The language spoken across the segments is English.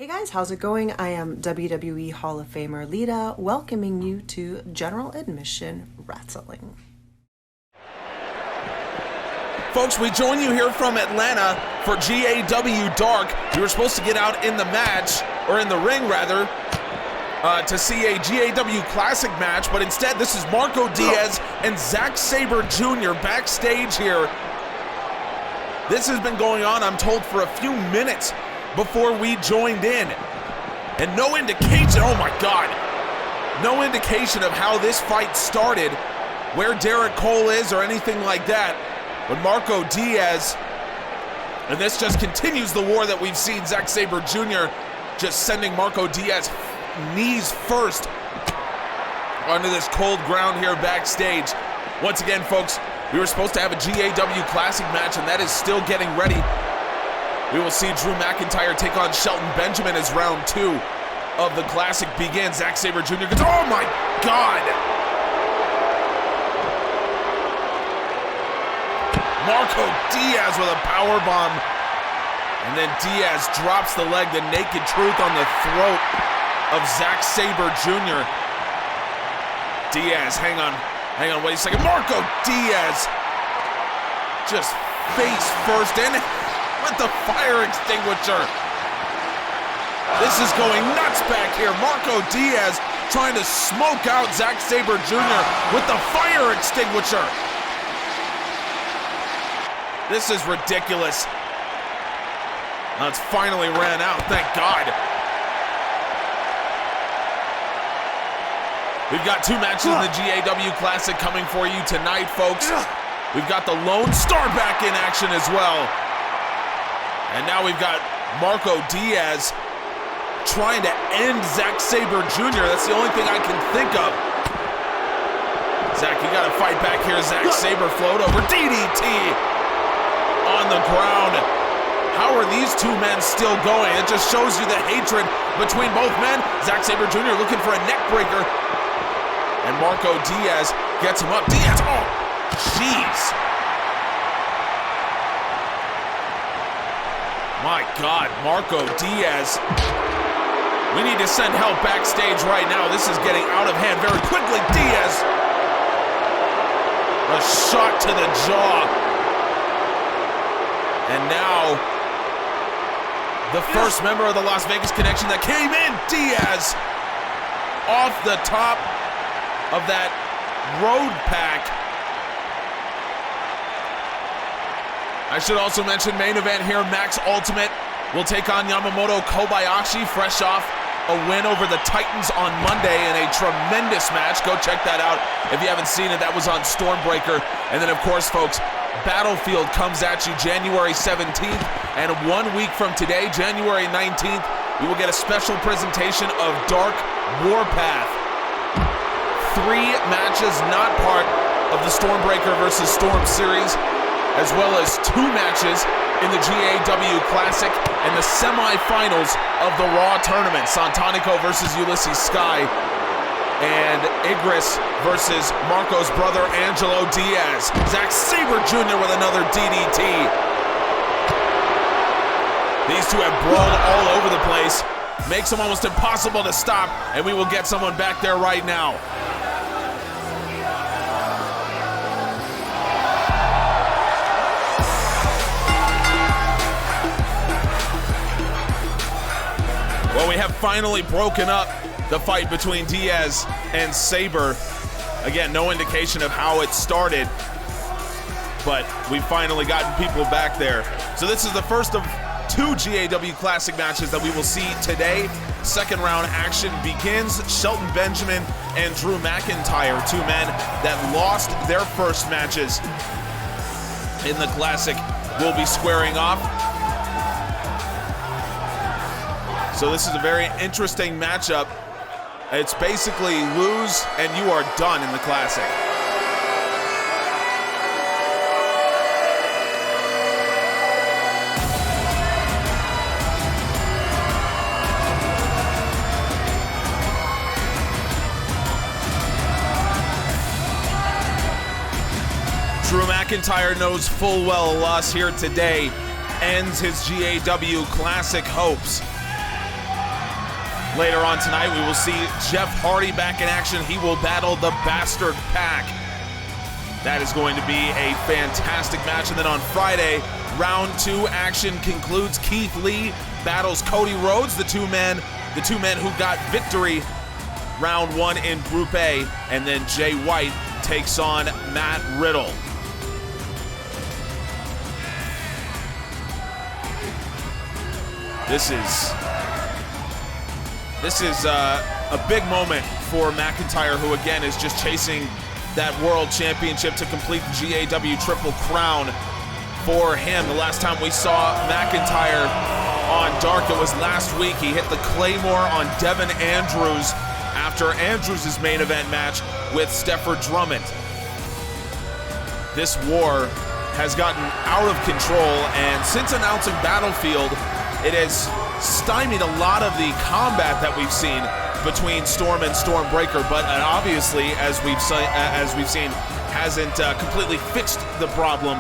Hey guys, how's it going? I am WWE Hall of Famer Lita, welcoming you to General Admission Wrestling. Folks, we join you here from Atlanta for GAW Dark. We were supposed to get out in the match, or in the ring rather, to see a GAW Classic match, but instead this is Marco Diaz and Zack Sabre Jr. backstage here. This has been going on, I'm told, for a few minutes before we joined in. And no indication, oh my God, no indication of how this fight started, where Derek Cole is or anything like that. But Marco Diaz, and this just continues the war that we've seen. Zack Sabre Jr. just sending Marco Diaz knees first onto this cold ground here backstage. Once again, folks, we were supposed to have a GAW Classic match, and that is still getting ready. We will see Drew McIntyre take on Shelton Benjamin as round 2 of the Classic begins. Zack Sabre Jr. gets, oh my God! Marco Diaz with a powerbomb. And then Diaz drops the leg, the naked truth on the throat of Zack Sabre Jr. Diaz, hang on, wait a second. Marco Diaz just face first in with the fire extinguisher. This is going nuts back here. Marco Diaz trying to smoke out Zack Sabre Jr. with the fire extinguisher. This is ridiculous. Now it's finally ran out, thank God. We've got 2 matches in the GAW Classic coming for you tonight, folks. We've got the Lone Star back in action as well. And now we've got Marco Diaz trying to end Zack Sabre Jr. That's the only thing I can think of. Zack, you gotta fight back here. Zack Sabre float over DDT on the ground. How are these 2 men still going? It just shows you the hatred between both men. Zack Sabre Jr. looking for a neck breaker. And Marco Diaz gets him up. Diaz, oh, jeez. My God, Marco Diaz. We need to send help backstage right now. This is getting out of hand very quickly. Diaz. A shot to the jaw. And now, the first member of the Las Vegas Connection that came in, Diaz, off the top of that road pack. I should also mention main event here, Max Ultimate will take on Yamamoto Kobayashi, fresh off a win over the Titans on Monday in a tremendous match. Go check that out if you haven't seen it. That was on Stormbreaker. And then, of course, folks, Battlefield comes at you January 17th. And 1 week from today, January 19th, we will get a special presentation of Dark Warpath. 3 matches not part of the Stormbreaker versus Storm series, as well as 2 matches in the GAW Classic and the semifinals of the Raw tournament. Santanico versus Ulysses Sky, and Igris versus Marco's brother Angelo Diaz. Zack Sabre Jr. with another DDT. These 2 have brawled all over the place. Makes them almost impossible to stop, and we will get someone back there right now. Well, we have finally broken up the fight between Diaz and Sabre. Again, no indication of how it started, but we've finally gotten people back there. So this is the first of 2 GAW Classic matches that we will see today. Second round action begins. Shelton Benjamin and Drew McIntyre, 2 men that lost their first matches in the Classic, will be squaring off. So this is a very interesting matchup. It's basically lose and you are done in the Classic. Drew McIntyre knows full well a loss here today ends his GAW Classic hopes. Later on tonight, we will see Jeff Hardy back in action. He will battle the Bastard Pack. That is going to be a fantastic match. And then on Friday, round 2 action concludes. Keith Lee battles Cody Rhodes, the two men who got victory round 1 in Group A. And then Jay White takes on Matt Riddle. This is a big moment for McIntyre, who again is just chasing that world championship to complete the GAW Triple Crown for him. The last time we saw McIntyre on Dark, it was last week. He hit the Claymore on Devin Andrews after Andrews' main event match with Stefford Drummond. This war has gotten out of control, and since announcing Battlefield, it has stymied a lot of the combat that we've seen between Storm and Stormbreaker, but obviously, as we've seen, hasn't completely fixed the problem.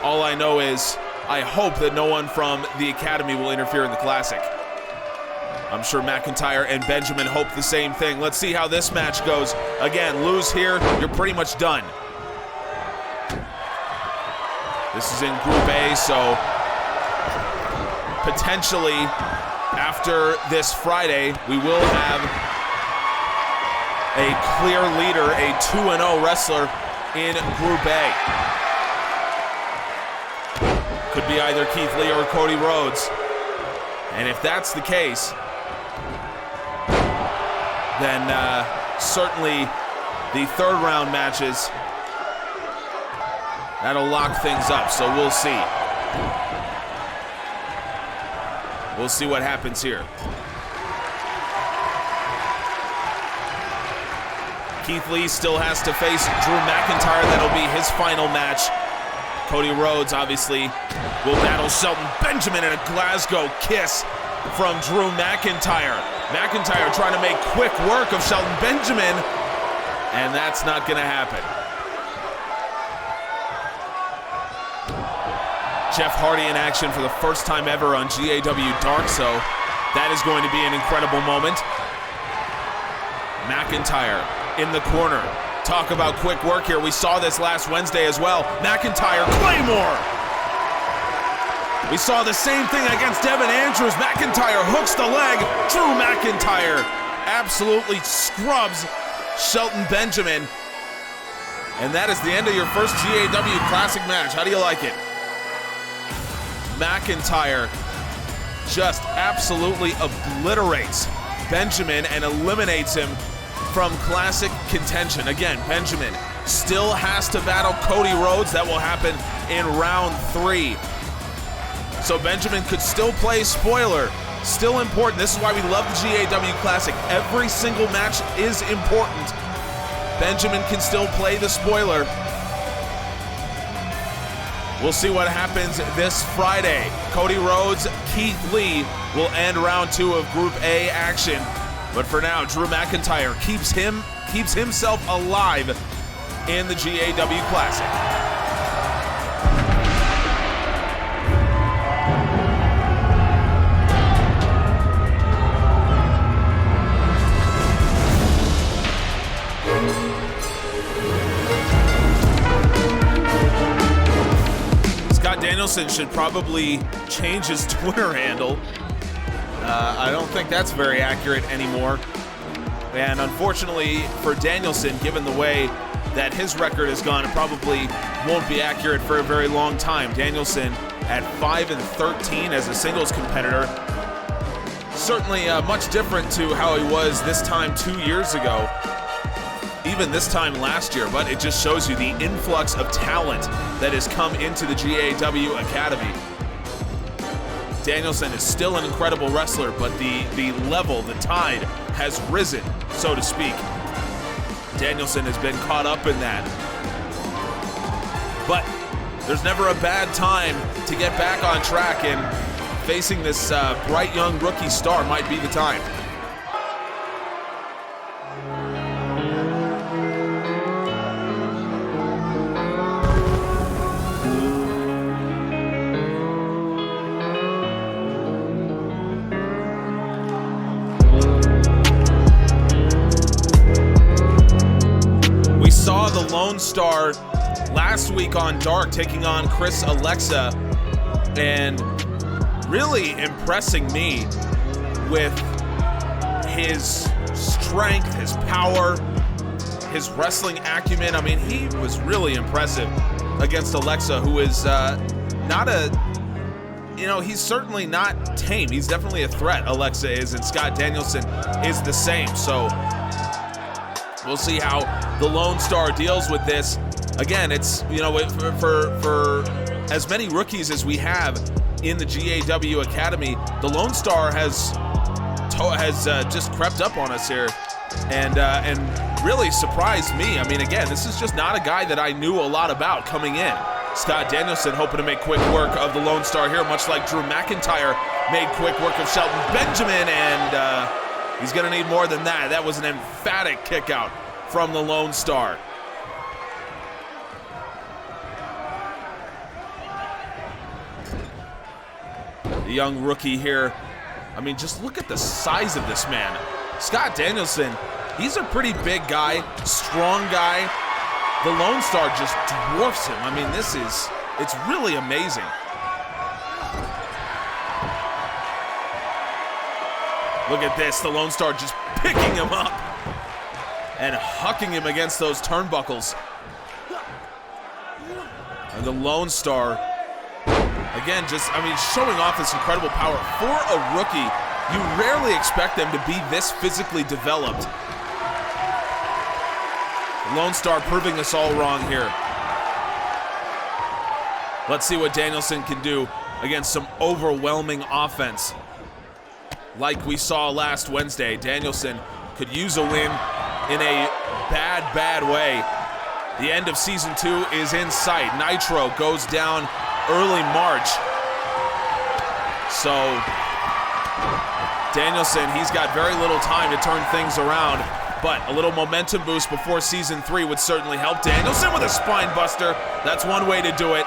All I know is I hope that no one from the Academy will interfere in the Classic. I'm sure McIntyre and Benjamin hope the same thing. Let's see how this match goes. Again, lose here, you're pretty much done. This is in Group A, so potentially after this Friday, we will have a clear leader, a 2-0 wrestler in Group A. Could be either Keith Lee or Cody Rhodes. And if that's the case, then certainly the third round matches, that'll lock things up, so we'll see. We'll see what happens here. Keith Lee still has to face Drew McIntyre. That'll be his final match. Cody Rhodes, obviously, will battle Shelton Benjamin in a Glasgow kiss from Drew McIntyre. McIntyre trying to make quick work of Shelton Benjamin, and that's not going to happen. Jeff Hardy in action for the first time ever on GAW Dark, so that is going to be an incredible moment. McIntyre in the corner. Talk about quick work here. We saw this last Wednesday as well. McIntyre, Claymore! We saw the same thing against Devin Andrews. McIntyre hooks the leg. Drew McIntyre absolutely scrubs Shelton Benjamin. And that is the end of your first GAW Classic match. How do you like it? McIntyre just absolutely obliterates Benjamin and eliminates him from Classic contention. Again, Benjamin still has to battle Cody Rhodes. That will happen in round 3. So Benjamin could still play spoiler. Still important. This is why we love the GAW Classic. Every single match is important. Benjamin can still play the spoiler. We'll see what happens this Friday. Cody Rhodes, Keith Lee will end round 2 of Group A action. But for now, Drew McIntyre keeps himself alive in the GAW Classic. Danielson should probably change his Twitter handle. I don't think that's very accurate anymore. And unfortunately for Danielson, given the way that his record has gone, it probably won't be accurate for a very long time. Danielson at 5-13 as a singles competitor. Certainly much different to how he was this time 2 years ago. Even this time last year, but it just shows you the influx of talent that has come into the GAW Academy. Danielson is still an incredible wrestler, but the level, the tide has risen, so to speak. Danielson has been caught up in that. But there's never a bad time to get back on track, and facing this bright young rookie star might be the time. the Lone Star last week on Dark, taking on Chris Alexa, and really impressing me with his strength, his power, his wrestling acumen. I mean, he was really impressive against Alexa, who is he's certainly not tame. He's definitely a threat, Alexa is, and Scott Danielson is the same. So we'll see how the Lone Star deals with this. Again, it's, for as many rookies as we have in the GAW Academy, the Lone Star has just crept up on us here and really surprised me. I mean, again, this is just not a guy that I knew a lot about coming in. Scott Danielson hoping to make quick work of the Lone Star here, much like Drew McIntyre made quick work of Shelton Benjamin, and he's going to need more than that. That was an emphatic kick out from the Lone Star. The young rookie here. I mean, just look at the size of this man. Scott Danielson, he's a pretty big guy, strong guy. The Lone Star just dwarfs him. I mean, it's really amazing. Look at this, the Lone Star just picking him up and hucking him against those turnbuckles. And the Lone Star, again, showing off this incredible power. For a rookie, you rarely expect them to be this physically developed. Lone Star proving us all wrong here. Let's see what Danielson can do against some overwhelming offense. Like we saw last Wednesday, Danielson could use a win in a bad way. The end of season 2 is in sight. Nitro goes down early March. So Danielson, he's got very little time to turn things around. But a little momentum boost before season 3 would certainly help. Danielson with a spine buster. That's one way to do it.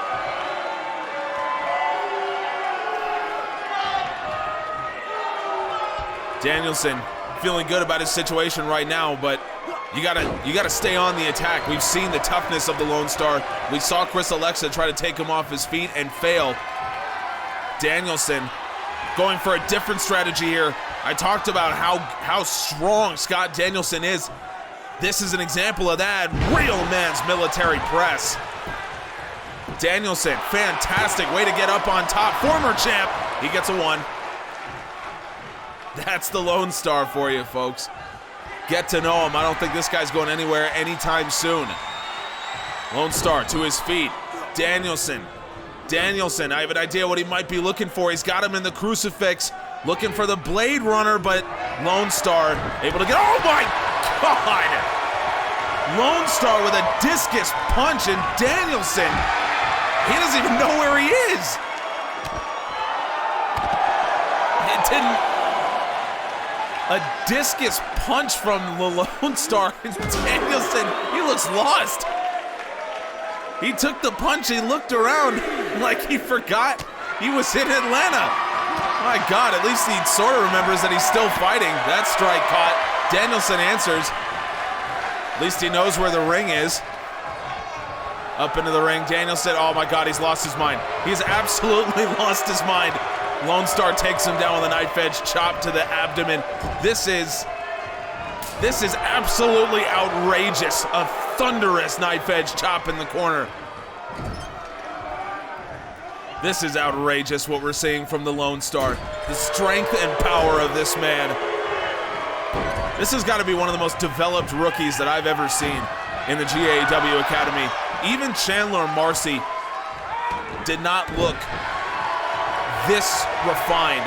Danielson feeling good about his situation right now, but you gotta stay on the attack. We've seen the toughness of the Lone Star. We saw Chris Alexa try to take him off his feet and fail. Danielson going for a different strategy here. I talked about how strong Scott Danielson is. This is an example of that. Real man's military press. Danielson, fantastic way to get up on top. Former champ, he gets a 1. That's the Lone Star for you, folks. Get to know him. I don't think this guy's going anywhere anytime soon. Lone Star to his feet. Danielson, I have an idea what he might be looking for. He's got him in the crucifix, looking for the Blade Runner, but Lone Star able to get, oh my God! Lone Star with a discus punch, and Danielson, he doesn't even know where he is. It didn't, a discus punch from the Lone Star, and Danielson, he looks lost. He took the punch, he looked around like he forgot he was in Atlanta. My God, at least he sort of remembers that he's still fighting. That strike caught. Danielson answers. At least he knows where the ring is. Up into the ring, Danielson, oh my God, he's lost his mind. He's absolutely lost his mind. Lone Star takes him down with a knife edge chop to the abdomen. This is absolutely outrageous. A thunderous knife edge chop in the corner. This is outrageous what we're seeing from the Lone Star. The strength and power of this man. This has got to be one of the most developed rookies that I've ever seen in the GAW Academy. Even Chandler Marcy did not look this refined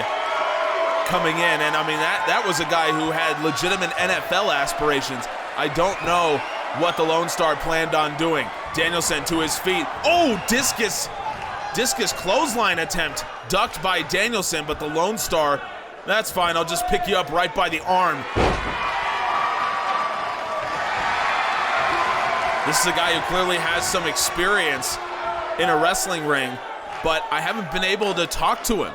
coming in. And I mean, that was a guy who had legitimate NFL aspirations. I don't know what the Lone Star planned on doing. Danielson to his feet. Oh, discus clothesline attempt ducked by Danielson, but the Lone Star, that's fine, I'll just pick you up right by the arm. This is a guy who clearly has some experience in a wrestling ring, but I haven't been able to talk to him.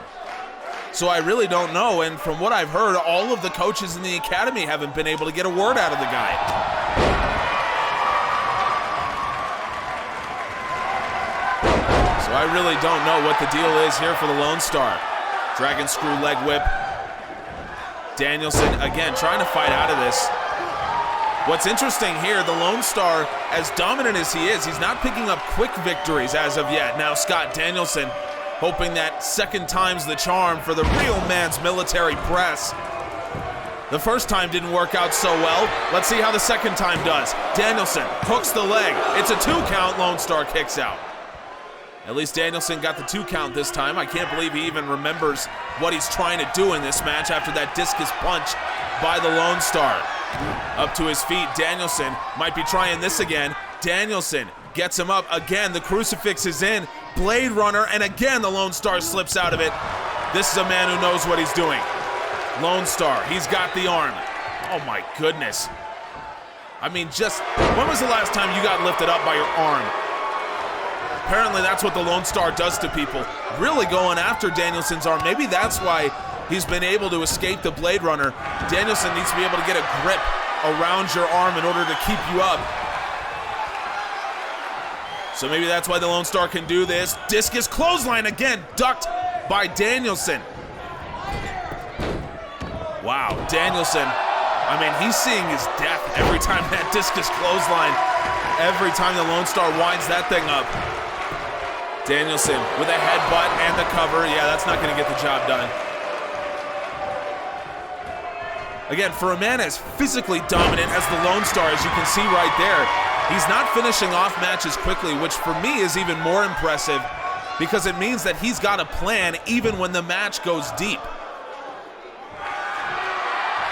So I really don't know, and from what I've heard, all of the coaches in the academy haven't been able to get a word out of the guy. So I really don't know what the deal is here for the Lone Star. Dragon screw leg whip. Danielson, again, trying to fight out of this. What's interesting here, the Lone Star, as dominant as he is, he's not picking up quick victories as of yet. Now Scott Danielson hoping that second time's the charm for the real man's military press. The first time didn't work out so well. Let's see how the second time does. Danielson hooks the leg. It's a 2 count. Lone Star kicks out. At least Danielson got the 2 count this time. I can't believe he even remembers what he's trying to do in this match after that discus punch by the Lone Star. Up to his feet, Danielson might be trying this again. Danielson gets him up again. The crucifix is in. Blade Runner, and again the Lone Star slips out of it. This is a man who knows what he's doing. Lone Star, he's got the arm. Oh my goodness. I mean, just, when was the last time you got lifted up by your arm? Apparently that's what the Lone Star does to people. Really going after Danielson's arm. Maybe that's why he's been able to escape the Blade Runner. Danielson needs to be able to get a grip around your arm in order to keep you up. So maybe that's why the Lone Star can do this. Discus clothesline again, ducked by Danielson. Wow, Danielson, I mean, he's seeing his death every time that discus clothesline, every time the Lone Star winds that thing up. Danielson with a headbutt and the cover. Yeah, that's not gonna get the job done. Again, for a man as physically dominant as the Lone Star, as you can see right there, he's not finishing off matches quickly, which for me is even more impressive because it means that he's got a plan even when the match goes deep.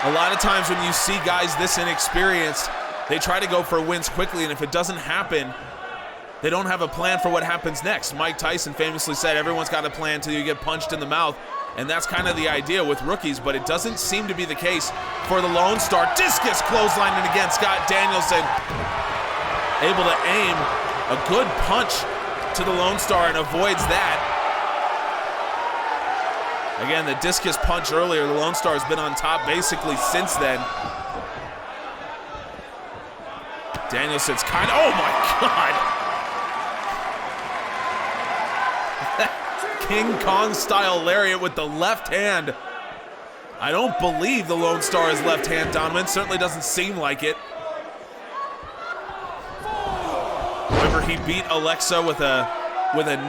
A lot of times when you see guys this inexperienced, they try to go for wins quickly, and if it doesn't happen, they don't have a plan for what happens next. Mike Tyson famously said, everyone's got a plan till you get punched in the mouth, and that's kind of the idea with rookies, but it doesn't seem to be the case for the Lone Star. Discus clothesline, and again, Scott Danielson able to aim a good punch to the Lone Star and avoids that. Again, the discus punch earlier, the Lone Star has been on top basically since then. Danielson's oh my God! King Kong style lariat with the left hand. I don't believe the Lone Star is left hand dominant, certainly doesn't seem like it. Remember, he beat Alexa with a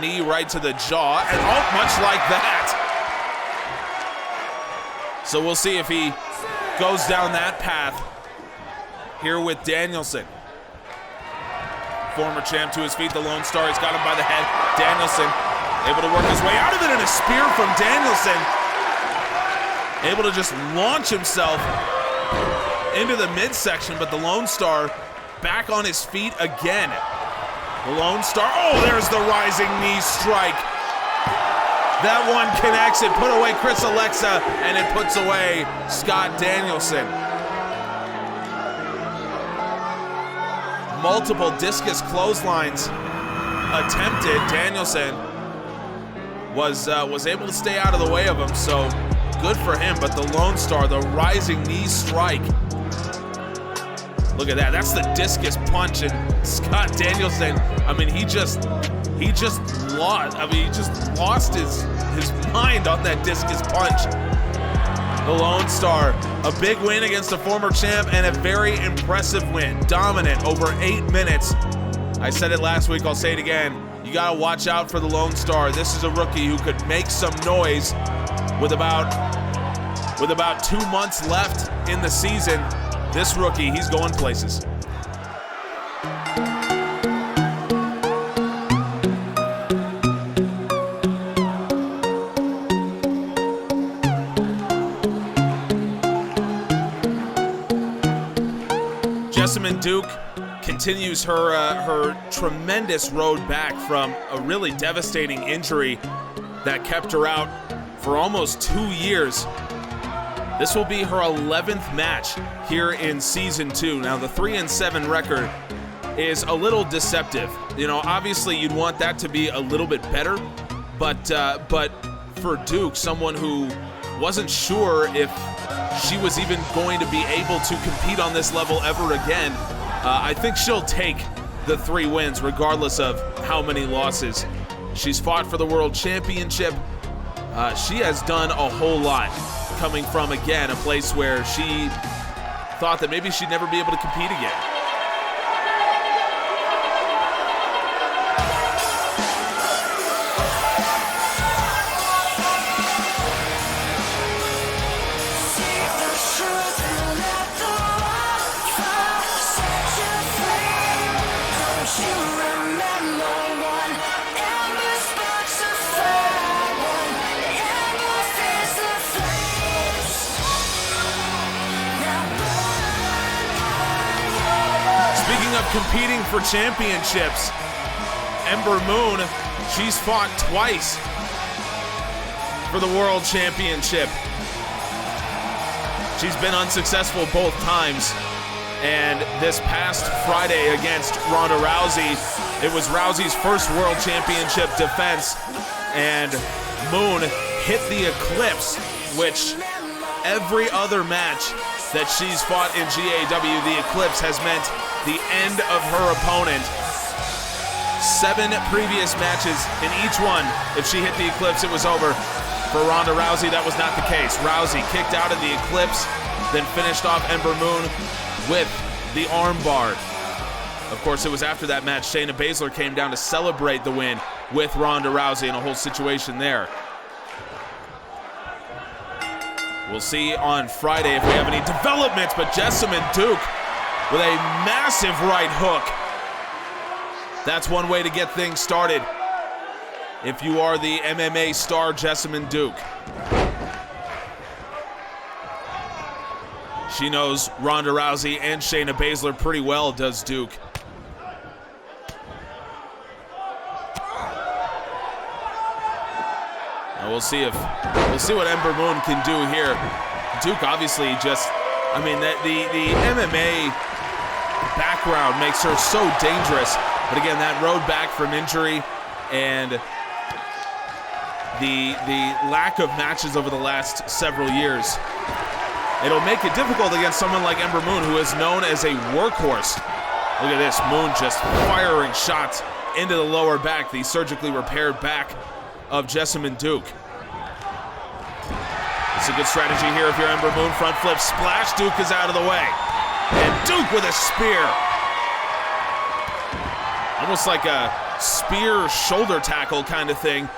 knee right to the jaw, and much like that. So we'll see if he goes down that path here with Danielson. Former champ to his feet, the Lone Star, he's got him by the head. Danielson able to work his way out of it, and a spear from Danielson. Able to just launch himself into the midsection, but the Lone Star back on his feet again. The Lone Star, there's the rising knee strike. That one connects, it put away Chris Alexa, and it puts away Scott Danielson. Multiple discus clotheslines attempted. Danielson was able to stay out of the way of him, so good for him, but the Lone Star, the rising knee strike. Look at that, that's the discus punch, and Scott Danielson, I mean, he just lost his mind on that discus punch. The Lone Star, a big win against a former champ and a very impressive win. Dominant over 8 minutes. I said it last week, I'll say it again. You gotta watch out for the Lone Star. This is a rookie who could make some noise with about 2 months left in the season. This rookie, he's going places. Jessamyn Duke continues her tremendous road back from a really devastating injury that kept her out for almost 2 years. This will be her 11th match here in Season 2. Now, the 3-7 record is a little deceptive. You know, obviously you'd want that to be a little bit better, but for Duke, someone who wasn't sure if she was even going to be able to compete on this level ever again, I think she'll take the 3 wins regardless of how many losses She's fought for the World Championship. She has done a whole lot, coming from, again, a place where she thought that maybe she'd never be able to compete again. Competing for championships, Ember Moon, she's fought twice for the World Championship. She's been unsuccessful both times, and this past Friday against Ronda Rousey, it was Rousey's first World Championship defense, and Moon hit the Eclipse, which every other match that she's fought in GAW, the Eclipse has meant the end of her opponent. 7 previous matches, in each one, if she hit the Eclipse, it was over. For Ronda Rousey, that was not the case. Rousey kicked out of the Eclipse, then finished off Ember Moon with the armbar. Of course, it was after that match, Shayna Baszler came down to celebrate the win with Ronda Rousey and a whole situation there. We'll see on Friday if we have any developments, but Jessamyn Duke with a massive right hook. That's one way to get things started if you are the MMA star Jessamyn Duke. She knows Ronda Rousey and Shayna Baszler pretty well, does Duke. Now we'll see what Ember Moon can do here. Duke obviously just, I mean, the MMA background makes her so dangerous. But again, that road back from injury and the lack of matches over the last several years, it'll make it difficult against someone like Ember Moon, who is known as a workhorse. Look at this, Moon just firing shots into the lower back, the surgically repaired back of Jessamyn Duke. It's a good strategy here if you're Ember Moon. Front flip splash, Duke is out of the way. And Duke with a spear. Almost like a spear shoulder tackle kind of thing.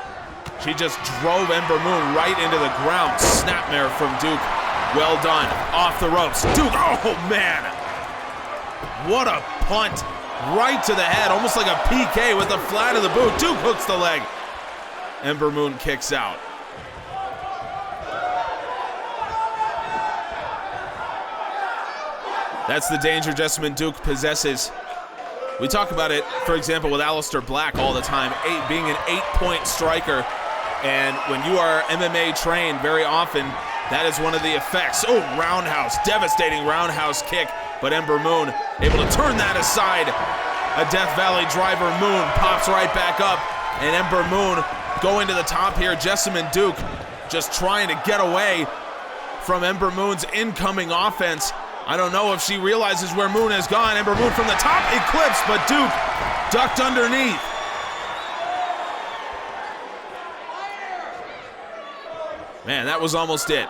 She just drove Ember Moon right into the ground. Snapmare from Duke. Well done. Off the ropes. Duke, oh man. What a punt. Right to the head, almost like a PK with the flat of the boot. Duke hooks the leg. Ember Moon kicks out. That's the danger Jessamyn Duke possesses. We talk about it, for example, with Aleister Black all the time, being an 8-point striker. And when you are MMA trained, very often, that is one of the effects. Oh, roundhouse, devastating roundhouse kick. But Ember Moon able to turn that aside. A Death Valley driver, Moon pops right back up. And Ember Moon going to the top here. Jessamyn Duke just trying to get away from Ember Moon's incoming offense. I don't know if she realizes where Moon has gone. Ember Moon from the top, eclipse, but Duke ducked underneath. Man, that was almost it.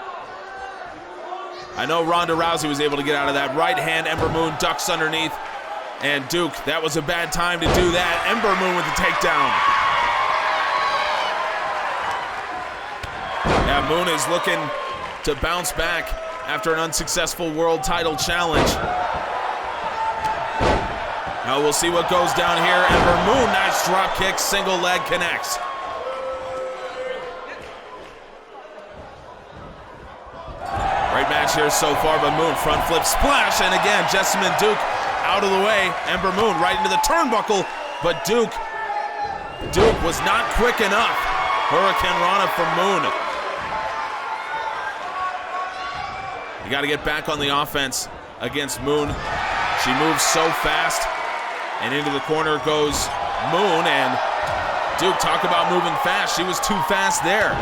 I know Ronda Rousey was able to get out of that right hand. Ember Moon ducks underneath. And Duke, that was a bad time to do that. Ember Moon with the takedown. Yeah, Moon is looking to bounce back after an unsuccessful world title challenge. Now we'll see what goes down here. Ember Moon, nice drop kick, single leg connects. Great match here so far, but Moon front flip splash, and again, Jessamyn Duke out of the way. Ember Moon right into the turnbuckle, but Duke was not quick enough. Hurricane Rana from Moon. You got to get back on the offense against Moon. She moves so fast, and into the corner goes Moon, and Duke, talk about moving fast. She was too fast there.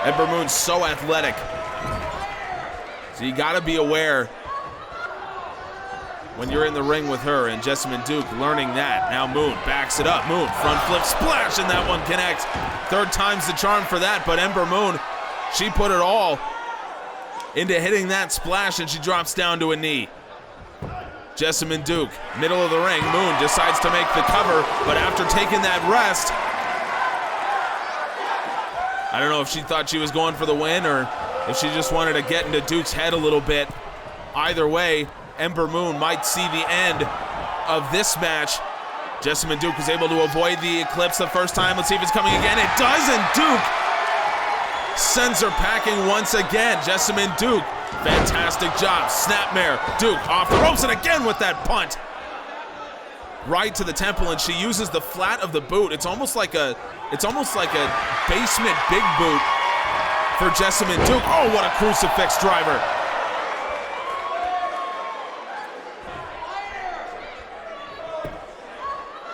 Ember Moon's so athletic. So you got to be aware when you're in the ring with her, and Jessamyn Duke learning that. Now Moon backs it up. Moon, front flip splash, and that one connects. Third time's the charm for that, but Ember Moon, she put it all into hitting that splash, and she drops down to a knee. Jessamyn Duke, middle of the ring. Moon decides to make the cover, but after taking that rest, I don't know if she thought she was going for the win or if she just wanted to get into Duke's head a little bit. Either way, Ember Moon might see the end of this match. Jessamyn Duke was able to avoid the Eclipse the first time. Let's see if it's coming again. It does, and Duke sends her packing once again. Jessamyn Duke, fantastic job. Snapmare, Duke off the ropes, and again with that punt. Right to the temple, and she uses the flat of the boot. It's almost like a basement big boot for Jessamyn Duke. Oh, what a crucifix driver.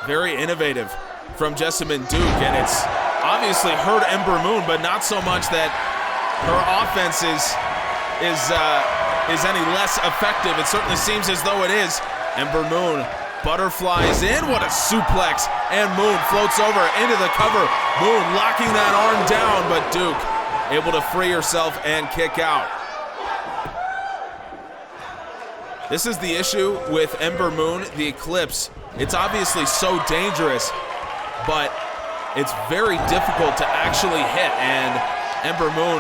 Very innovative from Jessamyn Duke, and it's obviously hurt Ember Moon, but not so much that her offense is any less effective. It certainly seems as though it is. Ember Moon butterflies in, what a suplex, and Moon floats over into the cover. Moon locking that arm down, but Duke able to free herself and kick out. This is the issue with Ember Moon, the Eclipse. It's obviously so dangerous, but it's very difficult to actually hit, and Ember Moon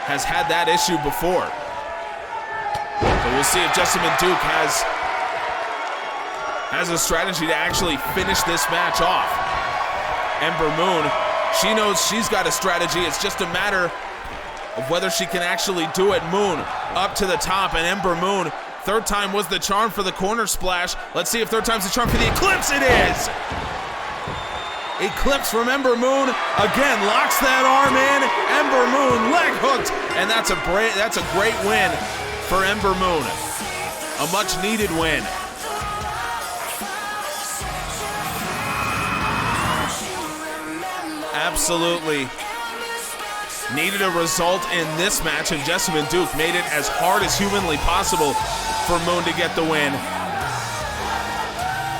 has had that issue before. So we'll see if Jessamyn Duke has a strategy to actually finish this match off. Ember Moon, she knows she's got a strategy. It's just a matter of whether she can actually do it. Moon up to the top, and Ember Moon, third time was the charm for the corner splash. Let's see if third time's the charm for the Eclipse. It is! Eclipse from Ember Moon, again locks that arm in. Ember Moon leg hooked, and that's a great win for Ember Moon. A much needed win. Absolutely needed a result in this match, and Jessamyn Duke made it as hard as humanly possible for Moon to get the win.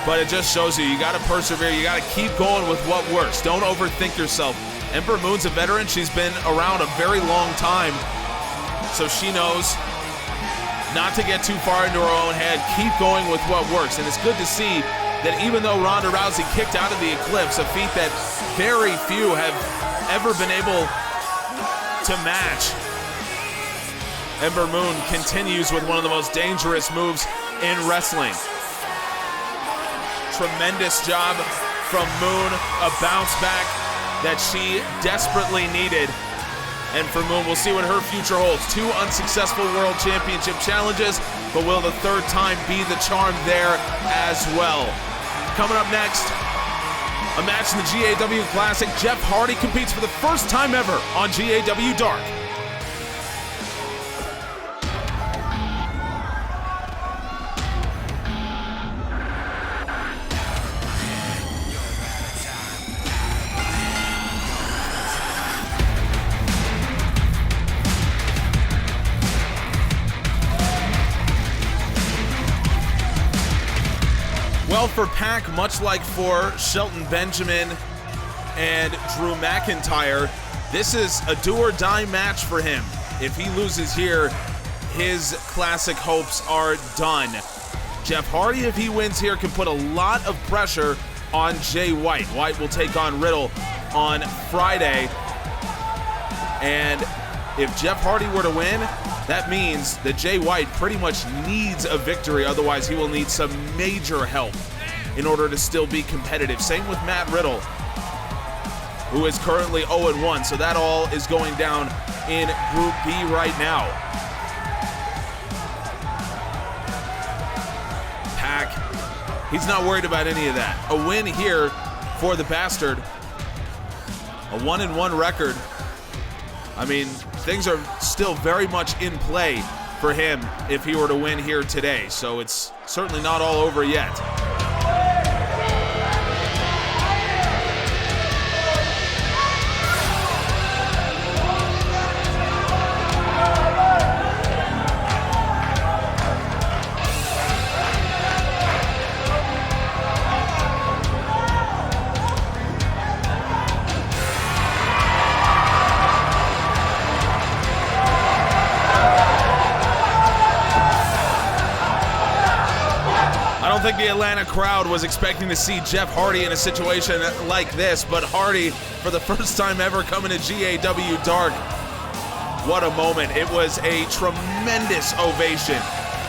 But it just shows you got to persevere. You got to keep going with what works. Don't overthink yourself. Ember Moon's a veteran. She's been around a very long time, so she knows not to get too far into her own head. Keep going with what works, and it's good to see that even though Ronda Rousey kicked out of the Eclipse, a feat that very few have ever been able to match, Ember Moon continues with one of the most dangerous moves in wrestling. Tremendous job from Moon, a bounce back that she desperately needed. And for Moon, we'll see what her future holds. 2 unsuccessful World Championship challenges, but will the third time be the charm there as well? Coming up next, a match in the GAW Classic. Jeff Hardy competes for the first time ever on GAW Dark. Well, for Pac, much like for Shelton Benjamin and Drew McIntyre, this is a do-or-die match for him. If he loses here, his classic hopes are done. Jeff Hardy, if he wins here, can put a lot of pressure on Jay White. White will take on Riddle on Friday. And if Jeff Hardy were to win, that means that Jay White pretty much needs a victory. Otherwise, he will need some major help in order to still be competitive. Same with Matt Riddle, who is currently 0-1. So that all is going down in Group B right now. Pac, he's not worried about any of that. A win here for the Bastard. A 1-1 record. I mean, things are still very much in play for him if he were to win here today. So it's certainly not all over yet. think the Atlanta crowd was expecting to see Jeff Hardy in a situation like this, but Hardy, for the first time ever coming to GAW Dark, what a moment. It was a tremendous ovation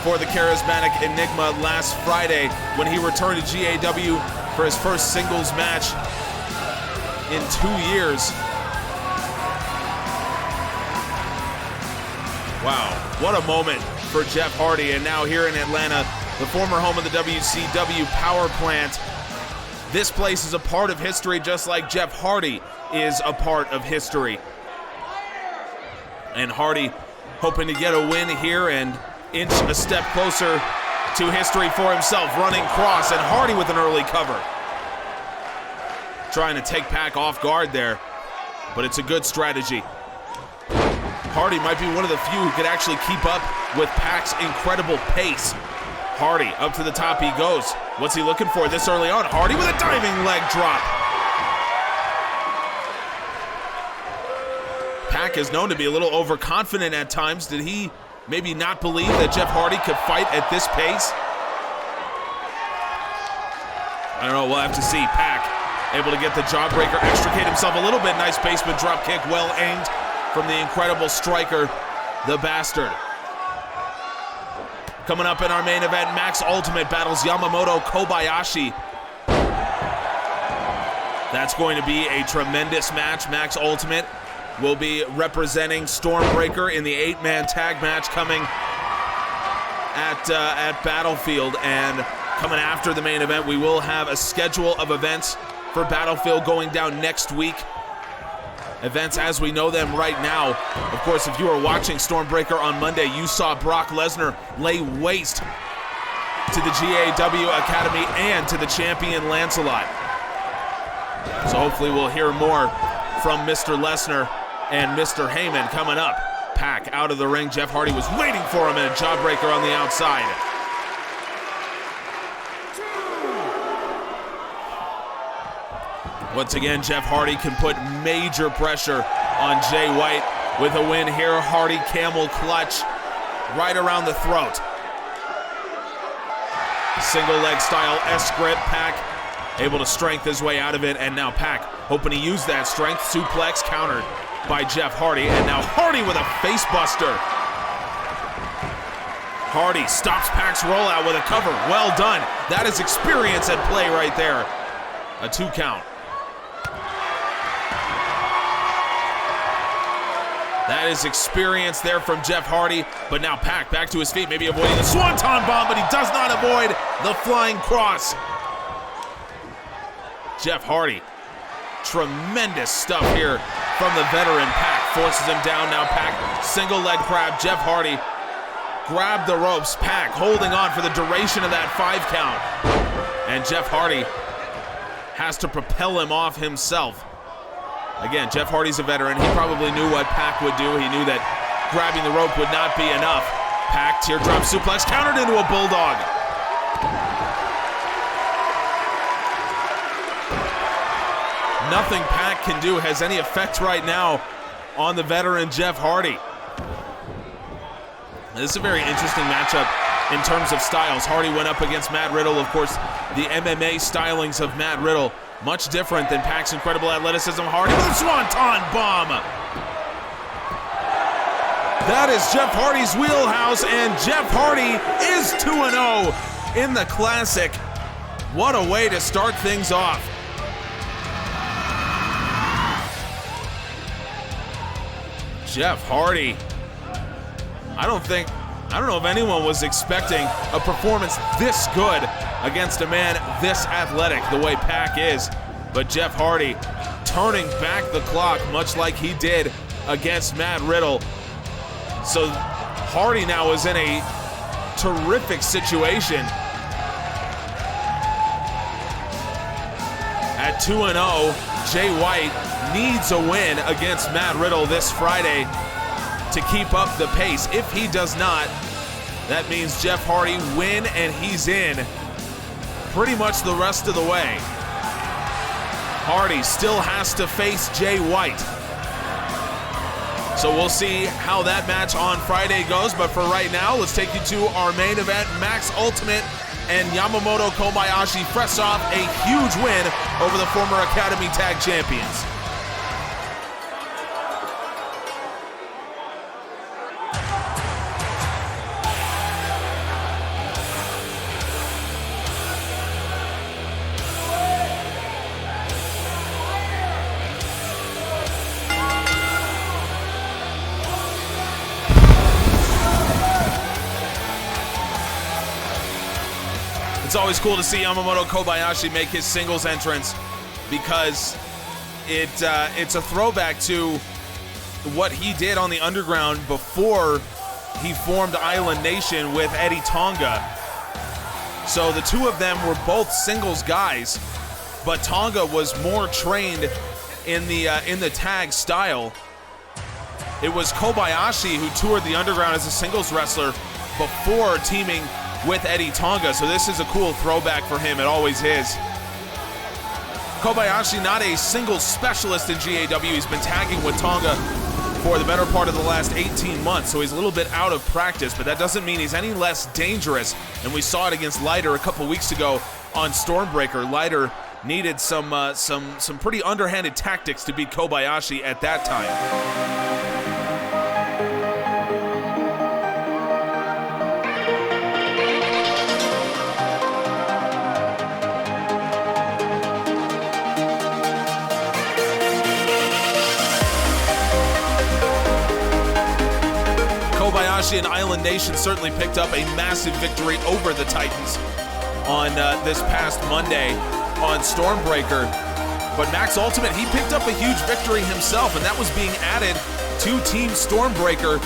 for the charismatic Enigma last Friday when he returned to GAW for his first singles match in 2 years. Wow, what a moment for Jeff Hardy. And now here in Atlanta, the former home of the WCW power plant, this place is a part of history just like Jeff Hardy is a part of history. And Hardy hoping to get a win here and inch a step closer to history for himself. Running cross, and Hardy with an early cover. Trying to take Pac off guard there, but it's a good strategy. Hardy might be one of the few who could actually keep up with Pac's incredible pace. Hardy up to the top he goes. What's he looking for this early on? Hardy with a diving leg drop. Pac is known to be a little overconfident at times. Did he maybe not believe that Jeff Hardy could fight at this pace? I don't know, we'll have to see. Pac able to get the jawbreaker, extricate himself a little bit. Nice basement drop kick, well aimed from the incredible striker, the Bastard. Coming up in our main event, Max Ultimate battles Yamamoto Kobayashi. That's going to be a tremendous match. Max Ultimate will be representing Stormbreaker in the 8-man tag match coming at Battlefield. And coming after the main event, we will have a schedule of events for Battlefield going down next week. Events as we know them right now. Of course, if you were watching Stormbreaker on Monday, you saw Brock Lesnar lay waste to the GAW Academy and to the champion Lancelot. So hopefully we'll hear more from Mr. Lesnar and Mr. Heyman coming up. Pac out of the ring. Jeff Hardy was waiting for him, and a jawbreaker on the outside. Once again, Jeff Hardy can put major pressure on Jay White with a win here. Hardy camel clutch right around the throat. Single leg style S-grip. Pac able to strength his way out of it, and now Pac hoping to use that strength. Suplex countered by Jeff Hardy, and now Hardy with a face buster. Hardy stops Pac's rollout with a cover. Well done. That is experience at play right there. A 2 count. That is experience there from Jeff Hardy, but now Pac back to his feet, maybe avoiding the Swanton Bomb, but he does not avoid the flying cross. Jeff Hardy, tremendous stuff here from the veteran. Pac forces him down. Now Pac, single leg crab. Jeff Hardy grabbed the ropes. Pac holding on for the duration of that 5 count. And Jeff Hardy has to propel him off himself. Again, Jeff Hardy's a veteran. He probably knew what Pac would do. He knew that grabbing the rope would not be enough. Pac, teardrop suplex, countered into a bulldog. Nothing Pac can do has any effect right now on the veteran Jeff Hardy. This is a very interesting matchup in terms of styles. Hardy went up against Matt Riddle. Of course, the MMA stylings of Matt Riddle, much different than Pac's incredible athleticism. Hardy with a Swanton Bomb. That is Jeff Hardy's wheelhouse, and Jeff Hardy is 2-0 in the Classic. What a way to start things off. Jeff Hardy. I don't know if anyone was expecting a performance this good against a man this athletic, the way Pac is. But Jeff Hardy turning back the clock, much like he did against Matt Riddle. So Hardy now is in a terrific situation. At 2-0, Jay White needs a win against Matt Riddle this Friday to keep up the pace. If he does not, that means Jeff Hardy win and he's in pretty much the rest of the way. Hardy still has to face Jay White. So we'll see how that match on Friday goes. But for right now, let's take you to our main event. Max Ultimate and Yamamoto Kobayashi fresh off a huge win over the former Academy Tag Champions. It's always cool to see Yamamoto Kobayashi make his singles entrance because it's a throwback to what he did on the underground before he formed Island Nation with Eddie Tonga. So the two of them were both singles guys, but Tonga was more trained in the tag style. It was Kobayashi who toured the underground as a singles wrestler before teaming with Eddie Tonga, so this is a cool throwback for him. It always is. Kobayashi, not a singles specialist in GAW. He's been tagging with Tonga for the better part of the last 18 months, so he's a little bit out of practice, but that doesn't mean he's any less dangerous. And we saw it against Leiter a couple weeks ago on Stormbreaker. Leiter needed some pretty underhanded tactics to beat Kobayashi at that time. Kobayashi and Island Nation certainly picked up a massive victory over the Titans on this past Monday on Stormbreaker. But Max Ultimate, he picked up a huge victory himself, and that was being added to Team Stormbreaker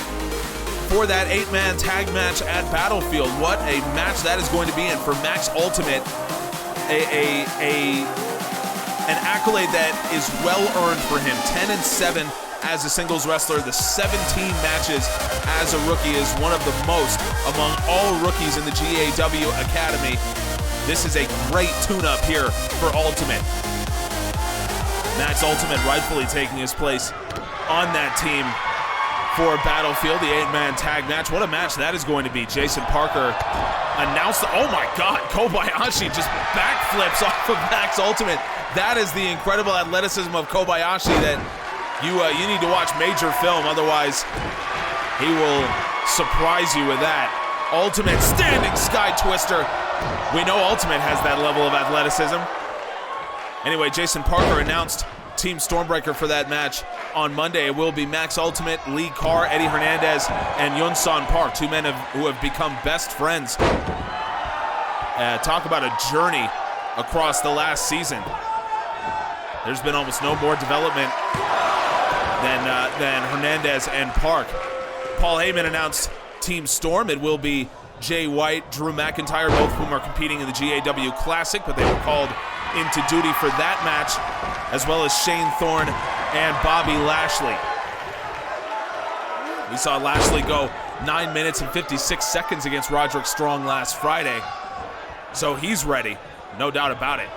for that 8-man tag match at Battlefield. What a match that is going to be, and for Max Ultimate, an accolade that is well earned for him. 10-7 as a singles wrestler. The 17 matches as a rookie is one of the most among all rookies in the GAW Academy. This is a great tune-up here for Ultimate. Max Ultimate rightfully taking his place on that team for Battlefield, the 8-man tag match. What a match that is going to be. Jason Parker announced, oh my God, Kobayashi just backflips off of Max Ultimate. That is the incredible athleticism of Kobayashi that you need to watch major film, otherwise he will surprise you with that. Ultimate standing sky twister. We know Ultimate has that level of athleticism. Anyway, Jason Parker announced Team Stormbreaker for that match on Monday. It will be Max Ultimate, Lee Carr, Eddie Hernandez, and Yun-Son Park, two men who have become best friends. Talk about a journey across the last season. There's been almost no more development than Hernandez and Park. Paul Heyman announced Team Storm. It will be Jay White, Drew McIntyre, both of whom are competing in the GAW Classic, but they were called into duty for that match, as well as Shane Thorne and Bobby Lashley. We saw Lashley go 9 minutes and 56 seconds against Roderick Strong last Friday, so he's ready, no doubt about it.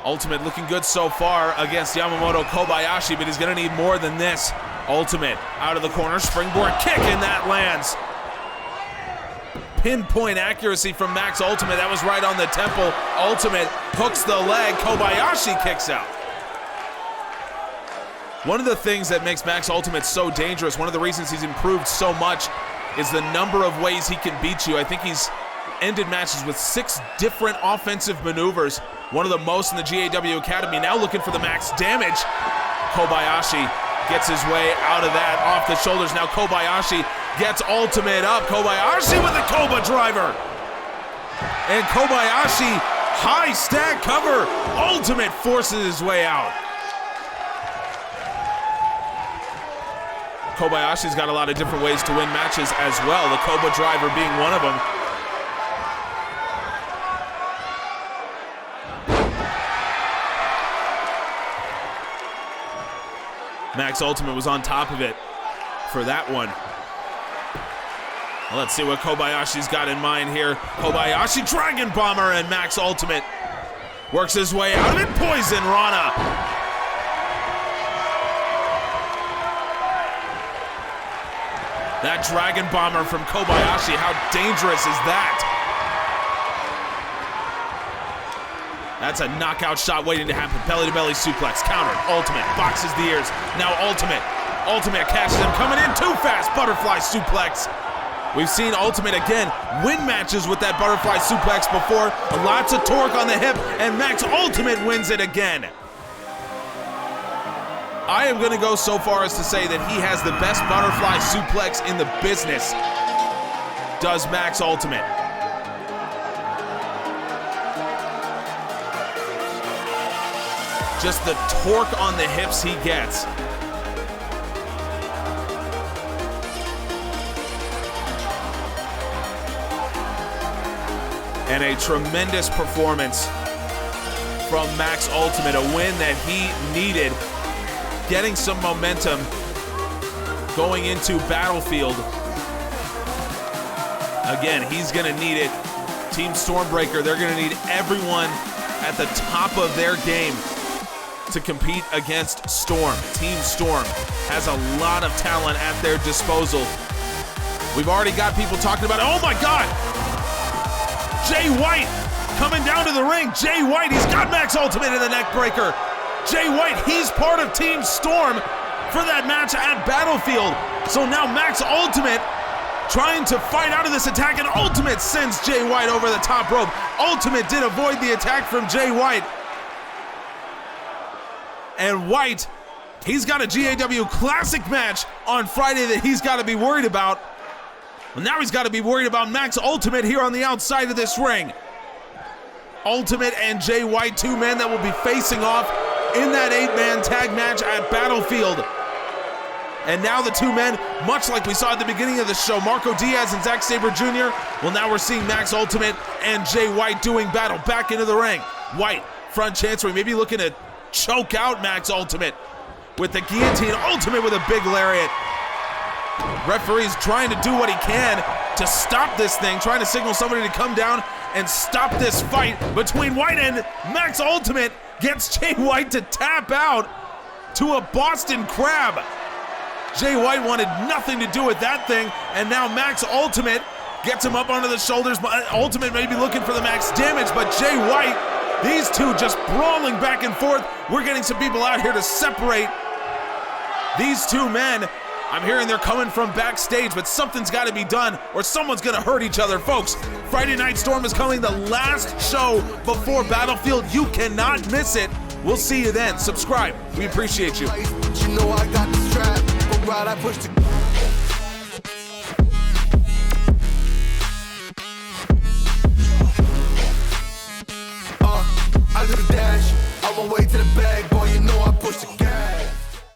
Ultimate looking good so far against Yamamoto Kobayashi, but he's going to need more than this. Ultimate out of the corner, springboard kick, and that lands. Pinpoint accuracy from Max Ultimate. That was right on the temple. Ultimate hooks the leg. Kobayashi kicks out. One of the things that makes Max Ultimate so dangerous, one of the reasons he's improved so much, is the number of ways he can beat you. I think he's ended matches with 6 different offensive maneuvers, one of the most in the GAW Academy. Now looking for the max damage. Kobayashi gets his way out of that, off the shoulders. Now Kobayashi gets Ultimate up. Kobayashi with the Koba driver. And Kobayashi, high stack cover. Ultimate forces his way out. Kobayashi's got a lot of different ways to win matches as well, the Koba driver being one of them. Max Ultimate was on top of it for that one. Well, let's see what Kobayashi's got in mind here. Kobayashi Dragon Bomber, and Max Ultimate works his way out of it. Poison Rana. That Dragon Bomber from Kobayashi, how dangerous is that? That's a knockout shot waiting to happen. Belly-to-belly suplex, countered, ultimate, boxes the ears. Now ultimate. Ultimate catches him, coming in too fast, butterfly suplex. We've seen Ultimate again win matches with that butterfly suplex before. Lots of torque on the hip, and Max Ultimate wins it again. I am going to go so far as to say that he has the best butterfly suplex in the business. Does Max Ultimate. Just the torque on the hips he gets. And a tremendous performance from Max Ultimate, a win that he needed, getting some momentum going into Battlefield. Again, he's gonna need it. Team Stormbreaker, they're gonna need everyone at the top of their game to compete against Storm. Team Storm has a lot of talent at their disposal. We've already got people talking about it. Oh my God! Jay White coming down to the ring. Jay White, he's got Max Ultimate in the neck breaker. Jay White, he's part of Team Storm for that match at Battlefield. So now Max Ultimate trying to fight out of this attack, and Ultimate sends Jay White over the top rope. Ultimate did avoid the attack from Jay White. And White, he's got a GAW Classic match on Friday that he's got to be worried about. Well, now he's got to be worried about Max Ultimate here on the outside of this ring. Ultimate and Jay White, two men that will be facing off in that 8-man tag match at Battlefield. And now the two men, much like we saw at the beginning of the show, Marco Diaz and Zack Sabre Jr., well, now we're seeing Max Ultimate and Jay White doing battle back into the ring. White, front chancery, maybe looking to choke out Max Ultimate with the guillotine. Ultimate with a big lariat. Referee's trying to do what he can to stop this thing, trying to signal somebody to come down and stop this fight between White and Max Ultimate. Gets Jay White to tap out to a Boston Crab. Jay White wanted nothing to do with that thing, and now Max Ultimate gets him up onto the shoulders. Ultimate may be looking for the max damage, but Jay White, these two just brawling back and forth. We're getting some people out here to separate these two men. I'm hearing they're coming from backstage, but something's got to be done or someone's going to hurt each other. Folks, Friday Night Storm is coming, the last show before Battlefield. You cannot miss it. We'll see you then. Subscribe. We appreciate you. You know I got the strap, but right I push the